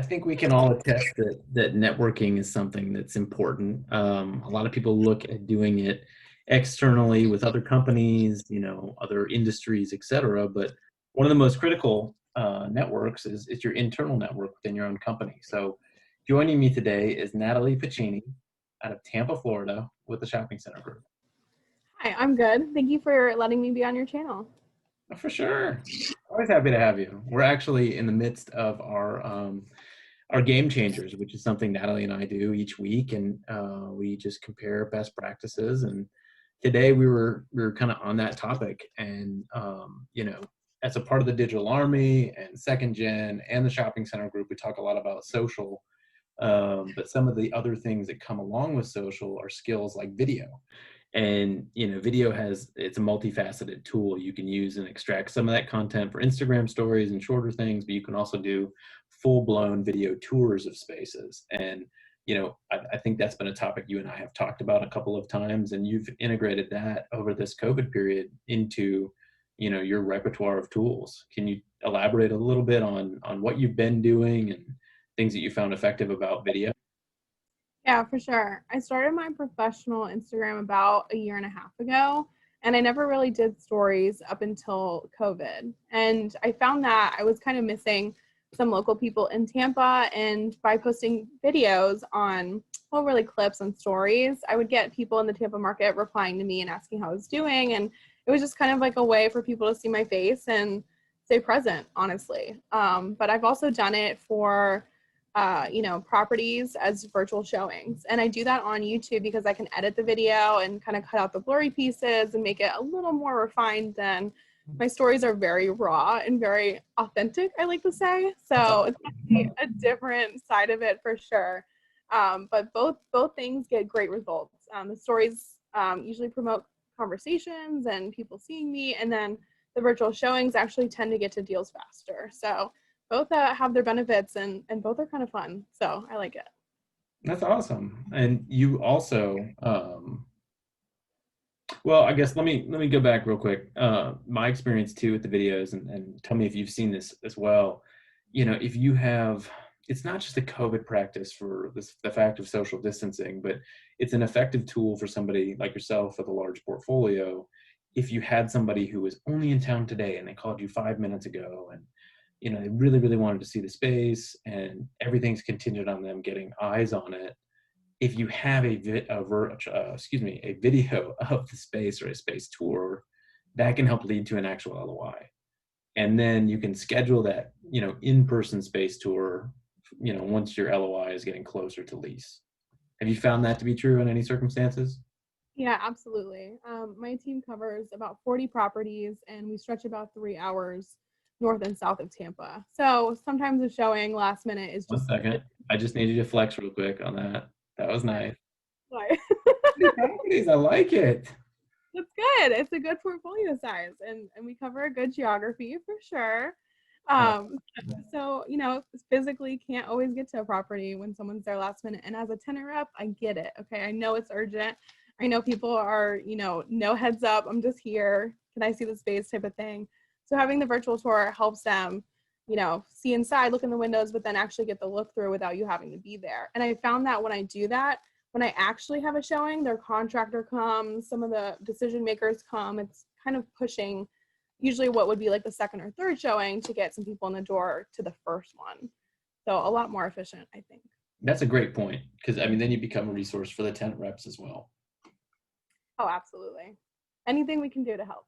think we can all attest that networking is something that's important. A lot of people look at doing it externally with other companies, other industries, et cetera. But one of the most critical networks is your internal network within your own company. So joining me today is Natalie Piccini out of Tampa, Florida, with the Shopping Center Group. Hi, I'm good. Thank you for letting me be on your channel. For sure. Always happy to have you. We're actually in the midst of our game changers, which is something Natalie and I do each week, and we just compare best practices. And today we were kind of on that topic, and as a part of the digital army and second gen and the shopping center group, we talk a lot about social. But some of the other things that come along with social are skills like video. And video it's a multifaceted tool you can use and extract some of that content for Instagram stories and shorter things, but you can also do full-blown video tours of spaces. And I think that's been a topic you and I have talked about a couple of times, and you've integrated that over this COVID period into your repertoire of tools. Can you elaborate a little bit on what you've been doing and things that you found effective about video? Yeah, for sure. I started my professional Instagram about a year and a half ago, and I never really did stories up until COVID. And I found that I was kind of missing some local people in Tampa, and by posting videos on, well, really clips and stories, I would get people in the Tampa market replying to me and asking how I was doing. And it was just kind of like a way for people to see my face and stay present, honestly. But I've also done it for properties as virtual showings. And I do that on YouTube because I can edit the video and kind of cut out the blurry pieces and make it a little more refined than my stories are very raw and very authentic, I like to say. So it's definitely a different side of it for sure. But both things get great results. The stories usually promote conversations and people seeing me, and then the virtual showings actually tend to get to deals faster. So both have their benefits, and both are kind of fun. So I like it. That's awesome. And you also, well, I guess let me go back real quick. My experience too with the videos, and tell me if you've seen this as well. If you have, it's not just a COVID practice for the fact of social distancing, but it's an effective tool for somebody like yourself with a large portfolio. If you had somebody who was only in town today and they called you 5 minutes ago, and they really, really wanted to see the space, and everything's contingent on them getting eyes on it. If you have a video of the space or a space tour, that can help lead to an actual LOI. And then you can schedule that, in-person space tour, once your LOI is getting closer to lease. Have you found that to be true in any circumstances? Yeah, absolutely. My team covers about 40 properties, and we stretch about 3 hours north and south of Tampa. So sometimes the showing last minute is One just. second. I just need you to flex real quick on that. That was nice. Why? Properties, I like it. That's good. It's a good portfolio size, and we cover a good geography for sure. So, physically can't always get to a property when someone's there last minute. And as a tenant rep, I get it. Okay. I know it's urgent. I know people are, no heads up. I'm just here. Can I see the space type of thing? So having the virtual tour helps them, see inside, look in the windows, but then actually get the look through without you having to be there. And I found that when I do that, when I actually have a showing, their contractor comes, some of the decision makers come. It's kind of pushing usually what would be like the second or third showing to get some people in the door to the first one. So a lot more efficient, I think. That's a great point, because then you become a resource for the tenant reps as well. Oh, absolutely. Anything we can do to help.